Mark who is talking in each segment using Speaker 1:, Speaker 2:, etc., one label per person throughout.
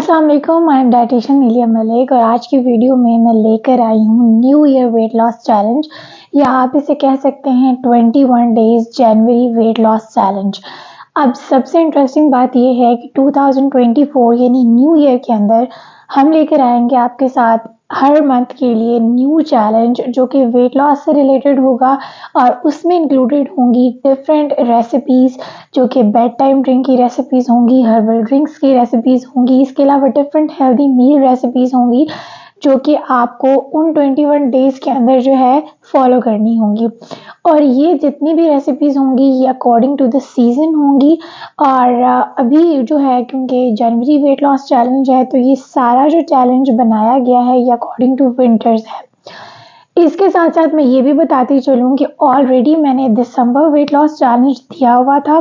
Speaker 1: अस्सलाम वालेकुम, I am dietitian Neelia Malik और आज की वीडियो में मैं लेकर आई हूँ new year wait loss challenge या आप इसे कह सकते हैं 21 डेज जनवरी वेट लॉस चैलेंज। अब सबसे इंटरेस्टिंग बात यह है कि 2024 यानी न्यू ईयर के अंदर हम लेकर आएंगे आपके साथ हर मंथ के लिए न्यू चैलेंज जो कि वेट लॉस से रिलेटेड होगा और उसमें इंक्लूडेड होंगी डिफरेंट रेसिपीज़ जो कि बेड टाइम ड्रिंक की रेसिपीज़ होंगी, हर्बल ड्रिंक्स की रेसिपीज़ होंगी, इसके अलावा डिफरेंट हेल्दी मील रेसिपीज़ होंगी जो कि आपको उन 21 डेज़ के अंदर जो है फॉलो करनी होंगी। और ये जितनी भी रेसिपीज़ होंगी ये अकॉर्डिंग टू द सीज़न होंगी और अभी जो है क्योंकि जनवरी वेट लॉस चैलेंज है तो ये सारा जो चैलेंज बनाया गया है ये अकॉर्डिंग टू विंटर्स है। इसके साथ साथ मैं ये भी बताती चलूँ कि ऑलरेडी मैंने दिसंबर वेट लॉस चैलेंज दिया हुआ था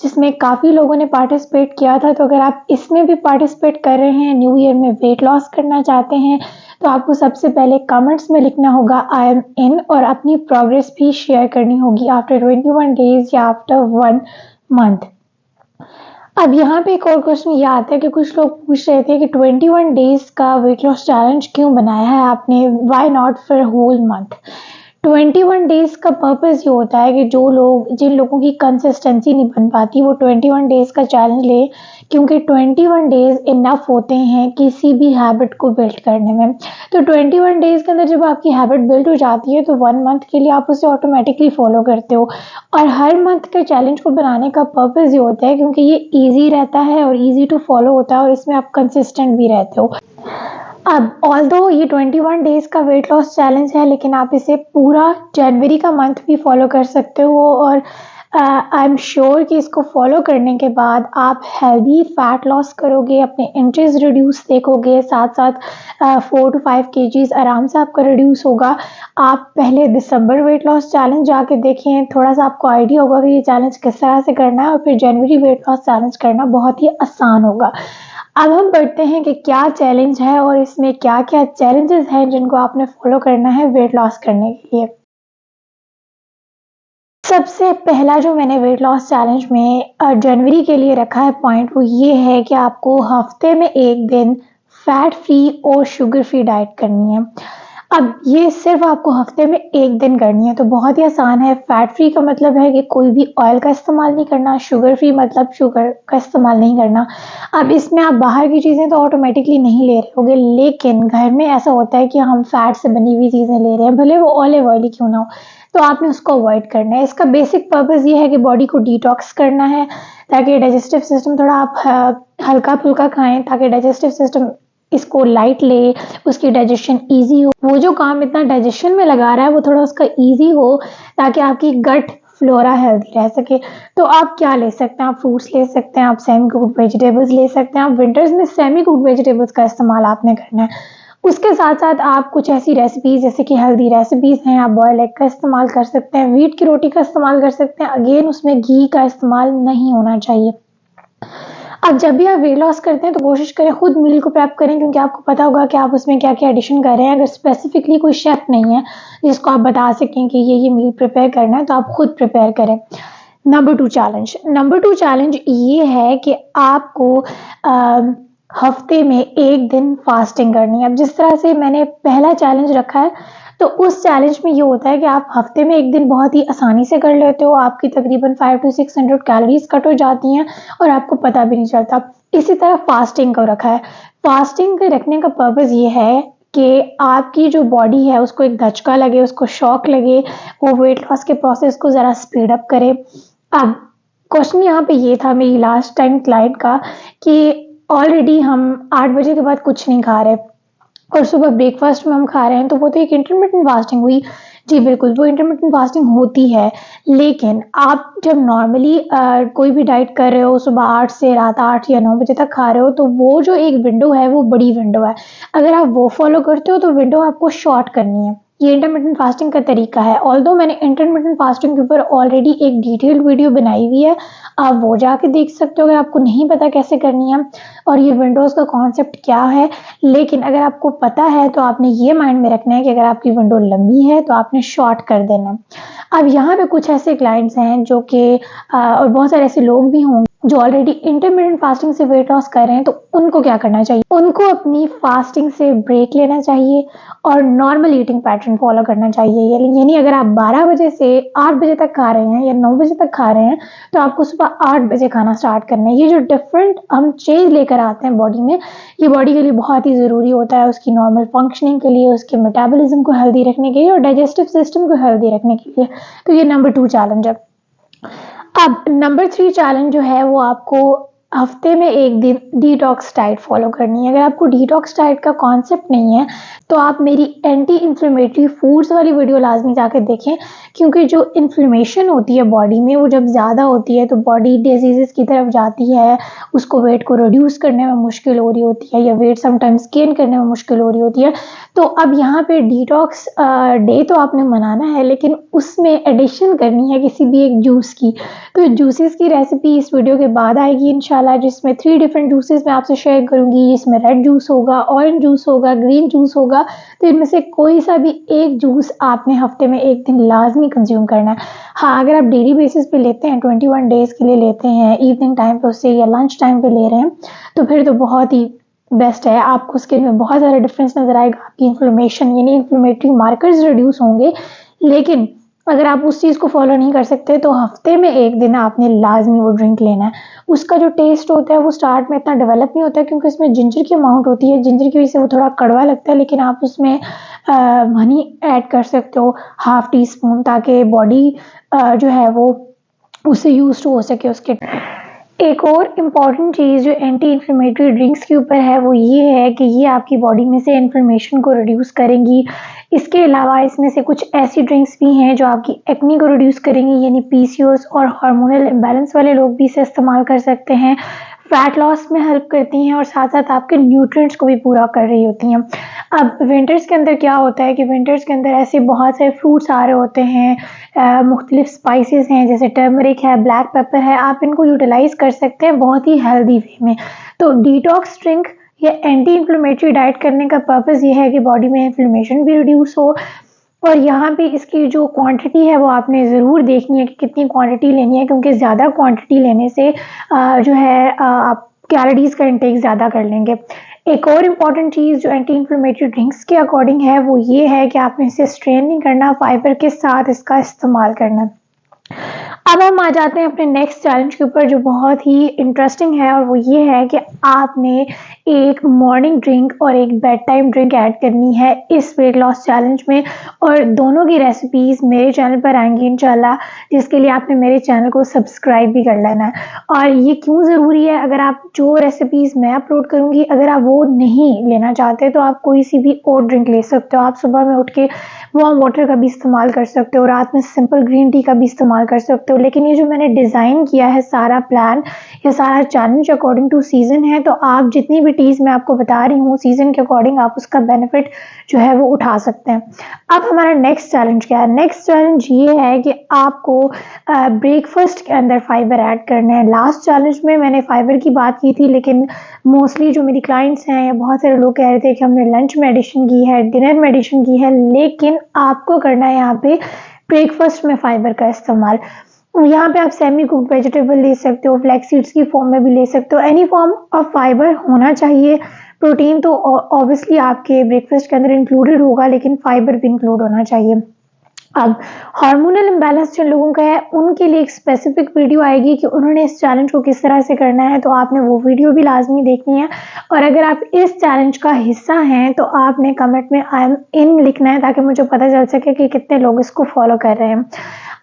Speaker 1: जिसमें काफ़ी लोगों ने पार्टिसिपेट किया था। तो अगर आप इसमें भी पार्टिसिपेट कर रहे हैं, न्यू ईयर में वेट लॉस करना चाहते हैं तो आपको सबसे पहले कमेंट्स में लिखना होगा आई एम इन और अपनी प्रोग्रेस भी शेयर करनी होगी आफ्टर 21 डेज या आफ्टर 1 मंथ। अब यहाँ पे एक और क्वेश्चन ये आता है कि कुछ लोग पूछ रहे थे कि 21 डेज का वेट लॉस चैलेंज क्यों बनाया है आपने, why not for whole month. 21 days का पर्पस ये होता है कि जिन लोगों की कंसिस्टेंसी नहीं बन पाती वो 21 डेज का चैलेंज ले, क्योंकि 21 डेज इनफ होते हैं किसी भी हैबिट को बिल्ड करने में। तो 21 डेज के अंदर जब आपकी हैबिट बिल्ड हो जाती है तो 1 मंथ के लिए आप उसे ऑटोमेटिकली फॉलो करते हो। और हर मंथ के चैलेंज को बनाने का पर्पस ये होता है क्योंकि ये ईजी रहता है और ईजी टू फॉलो होता है और इसमें आप कंसिस्टेंट भी रहते हो। अब ऑल्दो ये 21 डेज का वेट लॉस चैलेंज है लेकिन आप इसे पूरा जनवरी का मंथ भी फॉलो कर सकते हो और आई एम श्योर कि इसको फॉलो करने के बाद आप हेल्दी फैट लॉस करोगे, अपने इंचेस रिड्यूस देखोगे, साथ साथ 4 to 5 kgs आराम से आपका रिड्यूस होगा। आप पहले दिसंबर वेट लॉस चैलेंज जाके देखें, थोड़ा सा आपको आइडिया होगा कि ये चैलेंज किस तरह से करना है और फिर जनवरी वेट लॉस चैलेंज करना बहुत ही आसान होगा। अब हम बढ़ते हैं कि क्या चैलेंज है और इसमें क्या क्या चैलेंजेस हैं जिनको आपने फॉलो करना है वेट लॉस करने के लिए। सबसे पहला जो मैंने वेट लॉस चैलेंज में जनवरी के लिए रखा है पॉइंट वो ये है कि आपको हफ्ते में एक दिन फैट फ्री और शुगर फ्री डाइट करनी है। अब ये सिर्फ आपको हफ्ते में एक दिन करनी है तो बहुत ही आसान है। फैट फ्री का मतलब है कि कोई भी ऑयल का इस्तेमाल नहीं करना, शुगर फ्री मतलब शुगर का इस्तेमाल नहीं करना। अब इसमें आप बाहर की चीज़ें तो ऑटोमेटिकली नहीं ले रहे होगे लेकिन घर में ऐसा होता है कि हम फैट से बनी हुई चीज़ें ले रहे हैं, भले वो ऑलिव ऑयली क्यों ना हो, तो आपने उसको अवॉइड करना है। इसका बेसिक पर्पस ये है कि बॉडी को डिटॉक्स करना है ताकि डाइजेस्टिव सिस्टम थोड़ा आप हल्का फुल्का खाएं ताकि डाइजेस्टिव सिस्टम इसको लाइट ले, उसकी डाइजेशन इजी हो, वो जो काम इतना डाइजेशन में लगा रहा है वो थोड़ा उसका इजी हो ताकि आपकी गट फ्लोरा हेल्दी रह सके। तो आप क्या ले सकते हैं, आप फ्रूट्स ले सकते हैं, आप सेमी कुक्ड वेजिटेबल्स ले सकते हैं। आप विंटर्स में सेमी कुक्ड वेजिटेबल्स का इस्तेमाल आपने करना है। उसके साथ साथ आप कुछ ऐसी रेसिपीज़ जैसे कि हेल्दी रेसिपीज़ हैं, आप बॉयल एग का इस्तेमाल कर सकते हैं, व्हीट की रोटी का इस्तेमाल कर सकते हैं। अगेन उसमें घी का इस्तेमाल नहीं होना चाहिए। अब जब भी आप वेट लॉस करते हैं तो कोशिश करें खुद मील को प्रेप करें क्योंकि आपको पता होगा कि आप उसमें क्या क्या एडिशन कर रहे हैं। अगर स्पेसिफिकली कोई शेफ नहीं है जिसको आप बता सकें कि ये मील प्रिपेयर करना है तो आप खुद प्रिपेयर करें। नंबर टू चैलेंज ये है कि आपको हफ्ते में एक दिन फास्टिंग करनी है। अब जिस तरह से मैंने पहला चैलेंज रखा है तो उस चैलेंज में ये होता है कि आप हफ्ते में एक दिन बहुत ही आसानी से कर लेते हो, आपकी तकरीबन 500 to 600 कैलोरीज कट हो जाती हैं और आपको पता भी नहीं चलता। इसी तरह फास्टिंग को रखा है। फास्टिंग के रखने का पर्पस ये है कि आपकी जो बॉडी है उसको एक धचका लगे, उसको शॉक लगे, वो वेट लॉस के प्रोसेस को ज़रा स्पीड अप करे। अब क्वेश्चन यहाँ पे ये था मेरी लास्ट टाइम क्लाइंट का कि ऑलरेडी हम 8 बजे के बाद कुछ नहीं खा रहे और सुबह ब्रेकफास्ट में हम खा रहे हैं तो वो तो एक इंटरमिटेंट फास्टिंग हुई। जी बिल्कुल, वो इंटरमिटेंट फास्टिंग होती है लेकिन आप जब नॉर्मली कोई भी डाइट कर रहे हो, सुबह 8 से रात 8 या 9 बजे तक खा रहे हो तो वो जो एक विंडो है वो बड़ी विंडो है। अगर आप वो फॉलो करते हो तो विंडो आपको शॉर्ट करनी है। ये इंटरमिटेंट फास्टिंग का तरीका है। ऑल्दो मैंने इंटरमिटेंट फास्टिंग के ऊपर ऑलरेडी एक डिटेल्ड वीडियो बनाई हुई है, आप वो जाके देख सकते हो अगर आपको नहीं पता कैसे करनी है और ये विंडोज़ का कॉन्सेप्ट क्या है। लेकिन अगर आपको पता है तो आपने ये माइंड में रखना है कि अगर आपकी विंडो लंबी है तो आपने शॉर्ट कर देना है। अब यहाँ पे कुछ ऐसे क्लाइंट्स हैं जो कि और बहुत सारे ऐसे लोग भी होंगे जो ऑलरेडी इंटरमिटेंट फास्टिंग से वेट लॉस कर रहे हैं तो उनको क्या करना चाहिए, उनको अपनी फास्टिंग से ब्रेक लेना चाहिए और नॉर्मल ईटिंग पैटर्न फॉलो करना चाहिए। यानी अगर आप 12 बजे से 8 बजे तक खा रहे हैं या 9 बजे तक खा रहे हैं तो आपको सुबह 8 बजे खाना स्टार्ट करना है। ये जो डिफरेंट हम चेंज लेकर आते हैं बॉडी में, ये बॉडी के लिए बहुत ही ज़रूरी होता है, उसकी नॉर्मल फंक्शनिंग के लिए, उसके मेटाबॉलिज्म को हेल्दी रखने के लिए और डाइजेस्टिव सिस्टम को हेल्दी रखने के लिए। तो ये नंबर 2 चैलेंज है। अब नंबर 3 चैलेंज जो है वो आपको हफ्ते में एक दिन डिटॉक्स डाइट फॉलो करनी है। अगर आपको डिटॉक्स डाइट का कॉन्सेप्ट नहीं है तो आप मेरी एंटी इन्फ्लेमेटरी फूड्स वाली वीडियो लाजमी जाकर देखें, क्योंकि जो इन्फ्लेमेशन होती है बॉडी में वो जब ज़्यादा होती है तो बॉडी डिजीज़ की तरफ जाती है, उसको वेट को रिड्यूस करने में मुश्किल हो रही होती है या वेट समटाइम्स गेन करने में मुश्किल हो रही होती है। तो अब यहाँ पे डिटॉक्स डे तो आपने मनाना है, लेकिन उसमें एडिशन करनी है किसी भी एक जूस की। तो जूसेस की रेसिपी इस वीडियो के बाद आएगी इंशाल्लाह, जिसमें 3 डिफरेंट जूसेस मैं आपसे शेयर करूंगी। इसमें रेड जूस होगा, ऑरेंज जूस होगा, ग्रीन जूस होगा। तो इनमें से कोई सा भी एक जूस आपने हफ्ते में एक दिन लाजमी कंज्यूम करना है। हाँ, अगर आप डेली बेसिस पे लेते हैं, 21 डेज के लिए लेते हैं, इवनिंग टाइम पे उससे या लंच टाइम पे ले रहे हैं, तो फिर तो बहुत ही बेस्ट है। आपको स्किन में बहुत ज़्यादा डिफरेंस नज़र आएगा, आपकी इन्फ्लेमेशन यानी इन्फ्लेमेटरी मार्कर्स रिड्यूस होंगे। लेकिन अगर आप उस चीज़ को फॉलो नहीं कर सकते तो हफ्ते में एक दिन आपने लाजमी वो ड्रिंक लेना है। उसका जो टेस्ट होता है वो स्टार्ट में इतना डेवलप नहीं होता है, क्योंकि उसमें जिंजर की अमाउंट होती है, जिंजर की वजह से वो थोड़ा कड़वा लगता है। लेकिन आप उसमें हनी ऐड कर सकते हो हाफ टी स्पून, ताकि बॉडी जो है वो उससे यूज हो सके उसके। एक और इम्पॉर्टेंट चीज़ जो एंटी इन्फ्लेमेटरी ड्रिंक्स के ऊपर है वो ये है कि ये आपकी बॉडी में से इन्फ्लेमेशन को रिड्यूस करेंगी। इसके अलावा इसमें से कुछ ऐसी ड्रिंक्स भी हैं जो आपकी एक्नी को रिड्यूस करेंगी, यानी पीसीओएस और हार्मोनल इम्बैलेंस वाले लोग भी इसे इस्तेमाल कर सकते हैं। फैट लॉस में हेल्प करती हैं और साथ साथ आपके न्यूट्रिएंट्स को भी पूरा कर रही होती हैं। अब विंटर्स के अंदर क्या होता है कि विंटर्स के अंदर ऐसे बहुत से फ्रूट्स आ रहे होते हैं, मुख्तलिफ स्पाइसेस हैं, जैसे टर्मरिक है, ब्लैक पेपर है, आप इनको यूटिलाइज कर सकते हैं बहुत ही हेल्दी वे में। तो डिटॉक्स ड्रिंक या एंटी इन्फ्लेमेटरी डाइट करने का पर्पज़ ये है कि बॉडी में इन्फ्लेमेशन भी रिड्यूस हो, और यहाँ पे इसकी जो क्वांटिटी है वो आपने ज़रूर देखनी है कि कितनी क्वांटिटी लेनी है, क्योंकि ज़्यादा क्वांटिटी लेने से जो है आप कैलोरीज का इंटेक ज़्यादा कर लेंगे। एक और इम्पॉर्टेंट चीज़ जो एंटी इन्फ्लेमेटरी ड्रिंक्स के अकॉर्डिंग है वो ये है कि आपने इसे स्ट्रेन नहीं करना, फाइबर के साथ इसका इस्तेमाल करना। अब हम आ जाते हैं अपने नेक्स्ट चैलेंज के ऊपर जो बहुत ही इंटरेस्टिंग है, और वो ये है कि आपने एक मॉर्निंग ड्रिंक और एक बेड टाइम ड्रिंक ऐड करनी है इस वेट लॉस चैलेंज में, और दोनों की रेसिपीज़ मेरे चैनल पर आएंगी इंशाल्लाह, जिसके लिए आपने मेरे चैनल को सब्सक्राइब भी कर लेना है। और ये क्यों ज़रूरी है, अगर आप जो रेसिपीज़ मैं अपलोड करूँगी अगर आप वो नहीं लेना चाहते तो आप कोई सी भी और ड्रिंक ले सकते हो। आप सुबह में उठ के वार्म वाटर का भी इस्तेमाल कर सकते हो, रात में सिंपल ग्रीन टी का भी इस्तेमाल कर सकते हो। लेकिन ये जो मैंने डिज़ाइन किया है सारा प्लान या सारा चैलेंज अकॉर्डिंग टू सीज़न है, तो आप जितनी भी टीज़ मैं आपको बता रही हूँ सीज़न के अकॉर्डिंग आप उसका बेनिफिट जो है वो उठा सकते हैं। अब हमारा नेक्स्ट चैलेंज क्या है? नेक्स्ट चैलेंज ये है कि आपको ब्रेकफास्ट के अंदर फाइबर ऐड करना है। लास्ट चैलेंज में मैंने फाइबर की बात की थी, लेकिन मोस्टली जो मेरी क्लाइंट्स हैं या बहुत सारे लोग कह रहे थे कि हमने लंच में एडिशन की है, डिनर में एडिशन की है, लेकिन आपको करना है यहाँ पे ब्रेकफास्ट में फाइबर का इस्तेमाल। यहाँ पे आप सेमी कुक्ड वेजिटेबल ले सकते हो, फ्लैक्स सीड्स की फॉर्म में भी ले सकते हो, एनी फॉर्म ऑफ फाइबर होना चाहिए। प्रोटीन तो ऑब्वियसली आपके ब्रेकफास्ट के अंदर इंक्लूडेड होगा, लेकिन फाइबर भी इंक्लूड होना चाहिए। अब हार्मोनल इम्बैलेंस जिन लोगों का है उनके लिए एक स्पेसिफिक वीडियो आएगी कि उन्होंने इस चैलेंज को किस तरह से करना है, तो आपने वो वीडियो भी लाजमी देखनी है। और अगर आप इस चैलेंज का हिस्सा हैं तो आपने कमेंट में आई एम इन लिखना है, ताकि मुझे पता चल सके कि कितने लोग इसको फॉलो कर रहे हैं।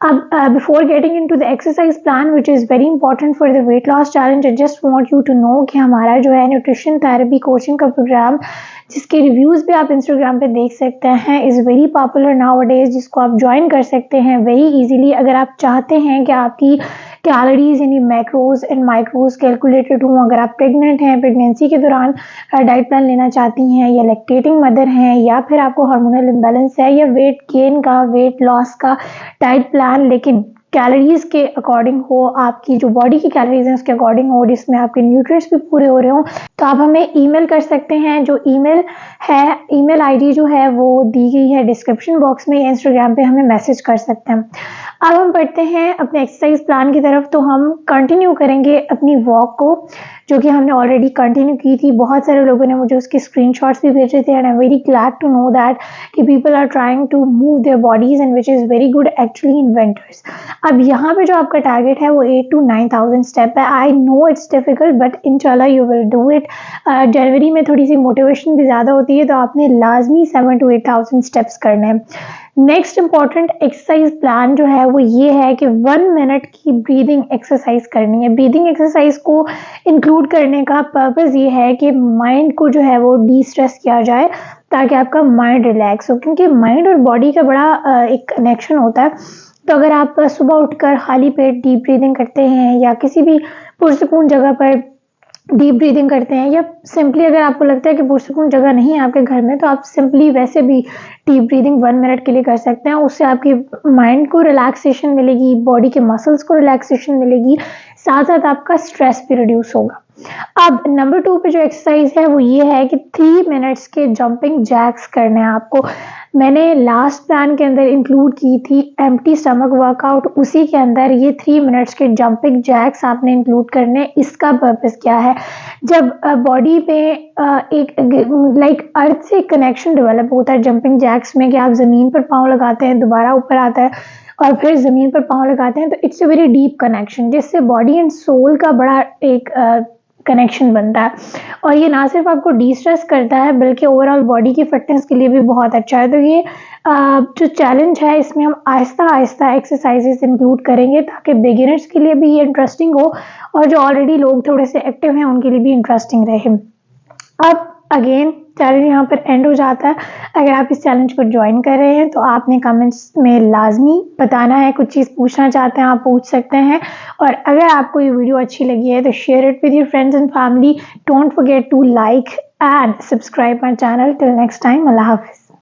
Speaker 1: अब before getting into the exercise plan which is very important for the weight loss challenge, I just want you to know कि हमारा जो है न्यूट्रिशन थेरेपी कोचिंग का प्रोग्राम, जिसके रिव्यूज़ भी आप इंस्टाग्राम पे देख सकते हैं, is very popular nowadays, जिसको आप ज्वाइन कर सकते हैं वेरी इजीली। अगर आप चाहते हैं कि आपकी कैलोरीज यानी मैक्रोज एंड माइक्रोज कैलकुलेटेड हों, अगर आप प्रेग्नेंट हैं, प्रेगनेंसी के दौरान डाइट प्लान लेना चाहती हैं, या लैक्टेटिंग मदर हैं, या फिर आपको हार्मोनल इम्बैलेंस है, या वेट गेन का, वेट लॉस का डाइट प्लान, लेकिन कैलोरीज के अकॉर्डिंग हो, आपकी जो बॉडी की कैलोरीज हैं उसके अकॉर्डिंग हो, जिसमें आपके न्यूट्रिएंट्स भी पूरे हो रहे हो, तो आप हमें ईमेल कर सकते हैं। जो ईमेल है, ईमेल आईडी जो है वो दी गई है डिस्क्रिप्शन बॉक्स में, या इंस्टाग्राम पे हमें मैसेज कर सकते हैं। अब हम बढ़ते हैं अपने एक्सरसाइज प्लान की तरफ। तो हम कंटिन्यू करेंगे अपनी वॉक को, जो कि हमने ऑलरेडी कंटिन्यू की थी। बहुत सारे लोगों ने मुझे उसके स्क्रीनशॉट्स भी भेजे थे, and I am very glad to know that कि people are trying to move their bodies, and which is very good actually in winters. अब यहाँ पे जो आपका टारगेट है वो 8 to 9,000 स्टेप है। I know it's difficult, but इंशाल्लाह यू विल डू इट। जनवरी में थोड़ी सी मोटिवेशन भी ज़्यादा होती है, तो आपने लाजमी 7 to 8,000 स्टेप्स करने हैं। नेक्स्ट इंपॉर्टेंट एक्सरसाइज प्लान जो है वो ये है कि 1 मिनट की ब्रीदिंग एक्सरसाइज करनी है। ब्रीदिंग एक्सरसाइज को इंक्लूड करने का पर्पस ये है कि माइंड को जो है वो डी स्ट्रेस किया जाए, ताकि आपका माइंड रिलैक्स हो, क्योंकि माइंड और बॉडी का बड़ा एक कनेक्शन होता है। तो अगर आप सुबह उठकर खाली पेट डीप ब्रीदिंग करते हैं, या किसी भी पुरसकून जगह पर डीप ब्रीदिंग करते हैं, या सिंपली अगर आपको लगता है कि पुरसकून जगह नहीं है आपके घर में, तो आप सिंपली वैसे भी डीप ब्रीदिंग 1 मिनट के लिए कर सकते हैं। उससे आपकी माइंड को रिलैक्सेशन मिलेगी, बॉडी के मसल्स को रिलैक्सेशन मिलेगी, साथ साथ आपका स्ट्रेस भी रिड्यूस होगा। अब नंबर 2 पे जो एक्सरसाइज है वो ये है कि 3 मिनट्स के जंपिंग जैक्स करने हैं आपको। मैंने लास्ट प्लान के अंदर इंक्लूड की थी एम्प्टी स्टमक वर्कआउट, उसी के अंदर ये 3 मिनट्स के जंपिंग जैक्स आपने इंक्लूड करने। इसका पर्पस क्या है, जब बॉडी पे एक लाइक अर्थ से कनेक्शन डेवलप होता है जंपिंग जैक्स में, कि आप ज़मीन पर पाँव लगाते हैं, दोबारा ऊपर आता है और फिर ज़मीन पर पाँव लगाते हैं, तो it's a very deep connection, जिससे बॉडी एंड सोल का बड़ा एक कनेक्शन बनता है। और ये ना सिर्फ आपको डी स्ट्रेस करता है, बल्कि ओवरऑल बॉडी की फिटनेस के लिए भी बहुत अच्छा है। तो ये जो चैलेंज है, इसमें हम आहिस्ता आहिस्ता एक्सरसाइजेस इंक्लूड करेंगे, ताकि बिगिनर्स के लिए भी ये इंटरेस्टिंग हो, और जो ऑलरेडी लोग थोड़े से एक्टिव हैं उनके लिए भी इंटरेस्टिंग रहे। अब अगेन चैलेंज यहाँ पर एंड हो जाता है। अगर आप इस चैलेंज को ज्वाइन कर रहे हैं, तो आपने कमेंट्स में लाजमी बताना है। कुछ चीज़ पूछना चाहते हैं आप पूछ सकते हैं, और अगर आपको ये वीडियो अच्छी लगी है तो share it with your friends and family. Don't forget to like and subscribe my channel. Till next time, अल्लाह हाफिज़।